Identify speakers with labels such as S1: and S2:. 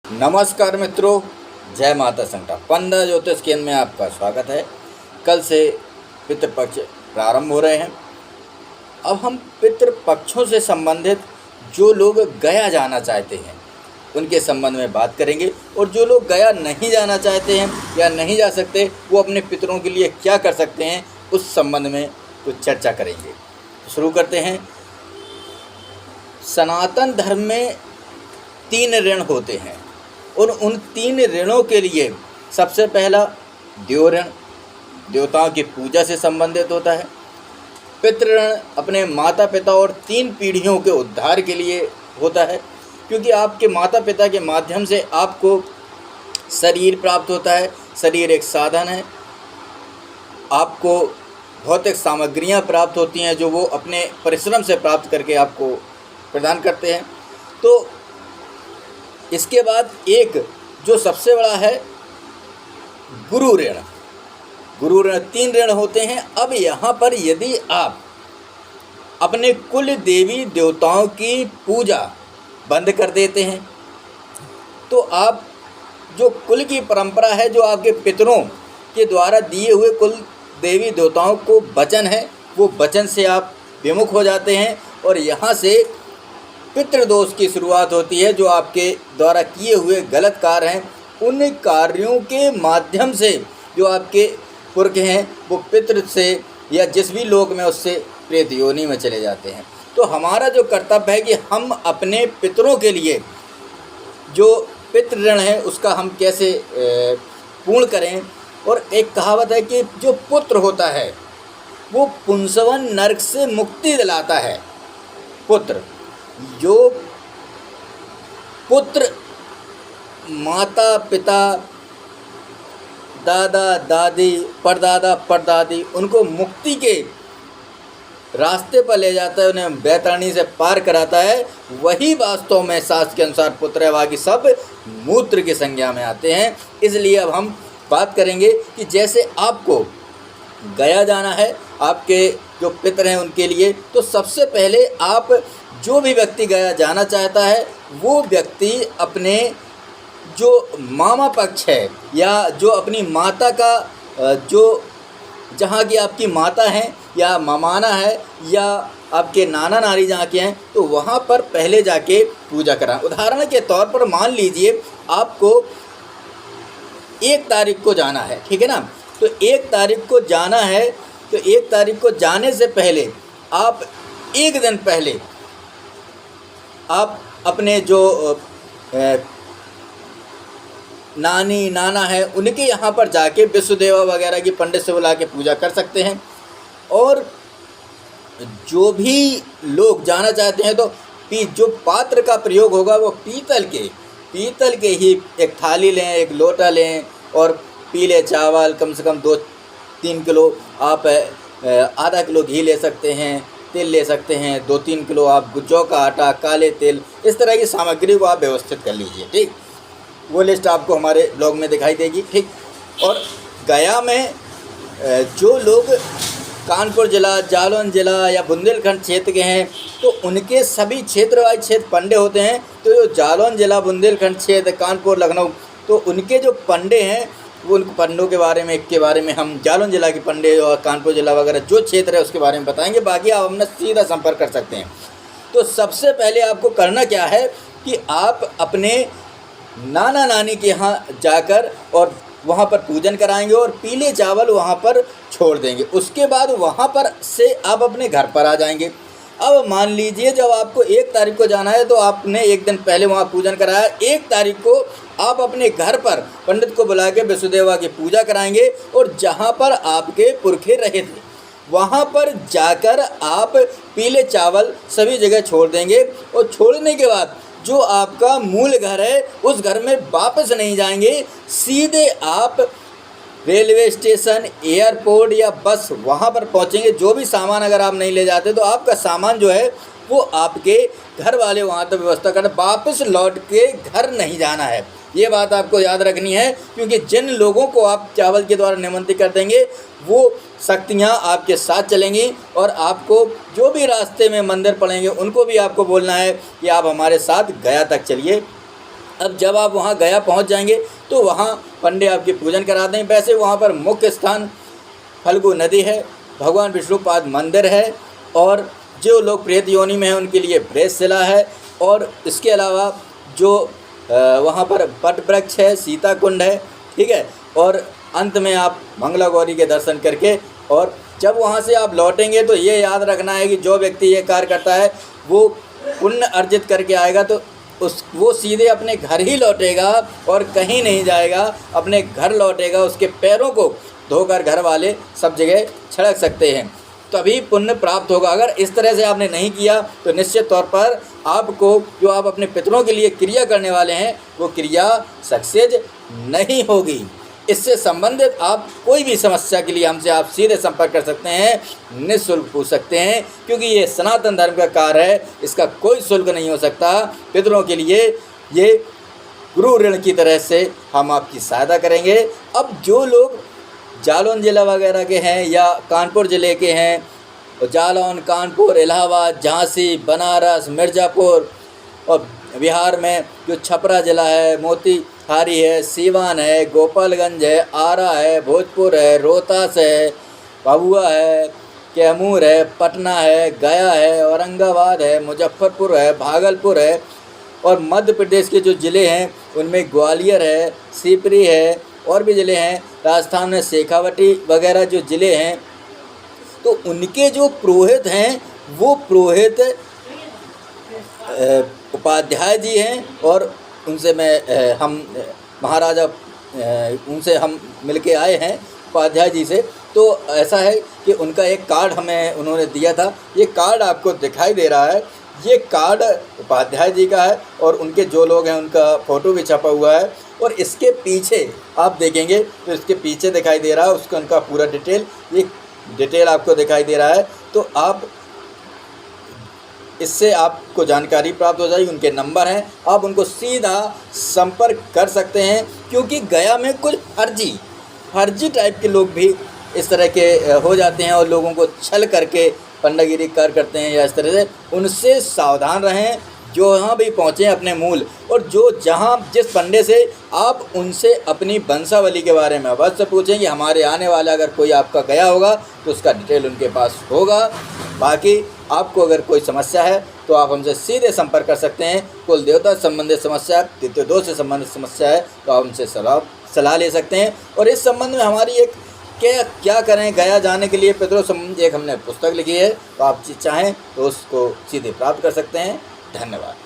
S1: नमस्कार मित्रों, जय माता संकटा 15 ज्योतिष केंद्र में आपका स्वागत है। कल से पितृपक्ष प्रारंभ हो रहे हैं। अब हम पितृपक्षों से संबंधित जो लोग गया जाना चाहते हैं उनके संबंध में बात करेंगे, और जो लोग गया नहीं जाना चाहते हैं या नहीं जा सकते वो अपने पितरों के लिए क्या कर सकते हैं उस संबंध में कुछ चर्चा करेंगे। तो शुरू करते हैं। सनातन धर्म में 3 ऋण होते हैं और उन 3 ऋणों के लिए सबसे पहला देव ऋण, देवताओं की पूजा से संबंधित होता है। पितृ ऋण अपने माता पिता और 3 पीढ़ियों के उद्धार के लिए होता है, क्योंकि आपके माता पिता के माध्यम से आपको शरीर प्राप्त होता है। शरीर एक साधन है, आपको भौतिक सामग्रियां प्राप्त होती हैं जो वो अपने परिश्रम से प्राप्त करके आपको प्रदान करते हैं। तो इसके बाद एक जो सबसे बड़ा है गुरु ऋण। गुरु ऋण 3 ऋण होते हैं। अब यहाँ पर यदि आप अपने कुल देवी देवताओं की पूजा बंद कर देते हैं तो आप जो कुल की परंपरा है, जो आपके पितरों के द्वारा दिए हुए कुल देवी देवताओं को वचन है, वो वचन से आप विमुख हो जाते हैं और यहाँ से पितृदोष की शुरुआत होती है। जो आपके द्वारा किए हुए गलत कार्य हैं, उन कार्यों के माध्यम से जो आपके पुरख हैं वो पितृ से या जिस भी लोक में उससे प्रेत योनि में चले जाते हैं। तो हमारा जो कर्तव्य है कि हम अपने पितरों के लिए जो पितृ ऋण है उसका हम कैसे पूर्ण करें। और एक कहावत है कि जो पुत्र होता है वो पुंसवन नरक से मुक्ति दिलाता है। पुत्र, जो पुत्र माता पिता दादा दादी परदादा परदादी उनको मुक्ति के रास्ते पर ले जाता है, उन्हें बैतरणी से पार कराता है, वही वास्तव में शास्त्र के अनुसार पुत्र है। बाकी सब मूत्र की संज्ञा में आते हैं। इसलिए अब हम बात करेंगे कि जैसे आपको गया जाना है आपके जो पितर हैं उनके लिए, तो सबसे पहले आप जो भी व्यक्ति गया जाना चाहता है वो व्यक्ति अपने जो मामा पक्ष है या जो अपनी माता का जो जहाँ की आपकी माता हैं या मामाना है या आपके नाना नानी जहाँ के हैं, तो वहाँ पर पहले जाके पूजा कराएं। उदाहरण के तौर पर मान लीजिए आपको 1 तारीख को जाना है, ठीक है ना। तो 1 तारीख को जाना है, तो 1 तारीख को जाने से पहले आप 1 दिन पहले आप अपने जो नानी नाना है उनके यहाँ पर जाके विश्वदेवा वगैरह की पंडित से बुला के पूजा कर सकते हैं। और जो भी लोग जाना चाहते हैं तो जो पात्र का प्रयोग होगा वो पीतल के ही एक थाली लें, एक लोटा लें और पीले चावल कम से कम 2-3 किलो, आप आधा किलो घी ले सकते हैं, तेल ले सकते हैं 2-3 किलो, आप जौ का आटा, काले तेल, इस तरह की सामग्री को आप व्यवस्थित कर लीजिए। ठीक, वो लिस्ट आपको हमारे ब्लॉग में दिखाई देगी। ठीक, और गया में जो लोग कानपुर ज़िला, जालौन ज़िला या बुंदेलखंड क्षेत्र के हैं तो उनके सभी क्षेत्र वाइज क्षेत्र पंडे होते हैं। तो जो जालौन ज़िला, बुंदेलखंड क्षेत्र, कानपुर, लखनऊ, तो उनके जो पंडे हैं वो उन पंडों के बारे में हम जालौन ज़िला के पंडे और कानपुर ज़िला वगैरह जो क्षेत्र है उसके बारे में बताएंगे। बाकी आप हमने सीधा संपर्क कर सकते हैं। तो सबसे पहले आपको करना क्या है कि आप अपने नाना नानी के यहाँ जाकर और वहाँ पर पूजन कराएंगे और पीले चावल वहाँ पर छोड़ देंगे। उसके बाद वहाँ पर से आप अपने घर पर आ जाएंगे। अब मान लीजिए जब आपको 1 तारीख को जाना है तो आपने 1 दिन पहले वहाँ पूजन कराया, 1 तारीख को आप अपने घर पर पंडित को बुला के विश्वदेवा की पूजा कराएंगे और जहाँ पर आपके पुरखे रहे थे वहाँ पर जाकर आप पीले चावल सभी जगह छोड़ देंगे। और छोड़ने के बाद जो आपका मूल घर है उस घर में वापस नहीं जाएंगे, सीधे आप रेलवे स्टेशन, एयरपोर्ट या बस वहाँ पर पहुँचेंगे। जो भी सामान अगर आप नहीं ले जाते तो आपका सामान जो है वो आपके घर वाले वहाँ तक व्यवस्था करें, वापस लौट के घर नहीं जाना है। ये बात आपको याद रखनी है, क्योंकि जिन लोगों को आप चावल के द्वारा निमंत्रित कर देंगे वो शक्तियाँ आपके साथ चलेंगी और आपको जो भी रास्ते में मंदिर पड़ेंगे उनको भी आपको बोलना है कि आप हमारे साथ गया तक चलिए। अब जब आप वहाँ गया पहुँच जाएंगे तो वहाँ पंडे आपकी पूजन करा दें। वैसे वहाँ पर मुख्य स्थान फल्गु नदी है, भगवान विष्णुपाद मंदिर है, और जो लोग प्रेत योनि में हैं उनके लिए प्रेतशिला है। और इसके अलावा जो वहाँ पर वट वृक्ष है, सीता कुंड है, ठीक है। और अंत में आप मंगला गौरी के दर्शन करके, और जब वहाँ से आप लौटेंगे तो ये याद रखना है कि जो व्यक्ति ये कार्य करता है वो पुण्य अर्जित करके आएगा, तो वो सीधे अपने घर ही लौटेगा और कहीं नहीं जाएगा, अपने घर लौटेगा। उसके पैरों को धोकर घर वाले सब जगह छिड़क सकते हैं, तभी पुण्य प्राप्त होगा। अगर इस तरह से आपने नहीं किया तो निश्चित तौर पर आपको जो आप अपने पितरों के लिए क्रिया करने वाले हैं वो क्रिया सक्सेस नहीं होगी। इससे संबंधित आप कोई भी समस्या के लिए हमसे आप सीधे संपर्क कर सकते हैं, निःशुल्क पूछ सकते हैं, क्योंकि ये सनातन धर्म का कार्य है, इसका कोई शुल्क नहीं हो सकता। पितरों के लिए ये गुरु ऋण की तरह से हम आपकी सहायता करेंगे। अब जो लोग जालौन ज़िला वगैरह के हैं या कानपुर ज़िले के हैं, जालौन, कानपुर, इलाहाबाद, झांसी, बनारस, मिर्ज़ापुर, और बिहार में जो छपरा ज़िला है, मोतीहारी है, सीवान है, गोपालगंज है, आरा है, भोजपुर है, रोहतास है, भभुआ है, कैमूर है, पटना है, गया है, औरंगाबाद है, मुजफ्फरपुर है, भागलपुर है, और मध्य प्रदेश के जो ज़िले हैं उनमें ग्वालियर है, सीपरी है, और भी ज़िले हैं, राजस्थान में शेखावटी वगैरह जो ज़िले हैं, तो उनके जो पुरोहित हैं वो पुरोहित उपाध्याय जी हैं, और उनसे हम महाराजा उनसे हम मिलके आए हैं उपाध्याय जी से। तो ऐसा है कि उनका एक कार्ड हमें उन्होंने दिया था, ये कार्ड आपको दिखाई दे रहा है, ये कार्ड उपाध्याय जी का है, और उनके जो लोग हैं उनका फ़ोटो भी छपा हुआ है। और इसके पीछे आप देखेंगे तो इसके पीछे दिखाई दे रहा है उसका उनका पूरा डिटेल आपको दिखाई दे रहा है। तो आप इससे आपको जानकारी प्राप्त हो जाएगी, उनके नंबर हैं, आप उनको सीधा संपर्क कर सकते हैं। क्योंकि गया में कुछ फर्जी टाइप के लोग भी इस तरह के हो जाते हैं और लोगों को छल करके पंडागिरी कार्य करते हैं या इस तरह से, उनसे सावधान रहें। जो यहाँ भी पहुँचे अपने मूल, और जो जहाँ जिस पंडे से आप उनसे अपनी वंशावली के बारे में अवश्य पूछें कि हमारे आने वाला अगर कोई आपका गया होगा तो उसका डिटेल उनके पास होगा। बाकी आपको अगर कोई समस्या है तो आप हमसे सीधे संपर्क कर सकते हैं। कुल देवता से संबंधित समस्या है, तृतीय दोष से संबंधित समस्या है, तो आप हमसे सलाह ले सकते हैं। और इस संबंध में हमारी एक क्या करें गया जाने के लिए पितरों संबंधी एक हमने पुस्तक लिखी है, तो आप चाहें तो उसको सीधे प्राप्त कर सकते हैं। धन्यवाद।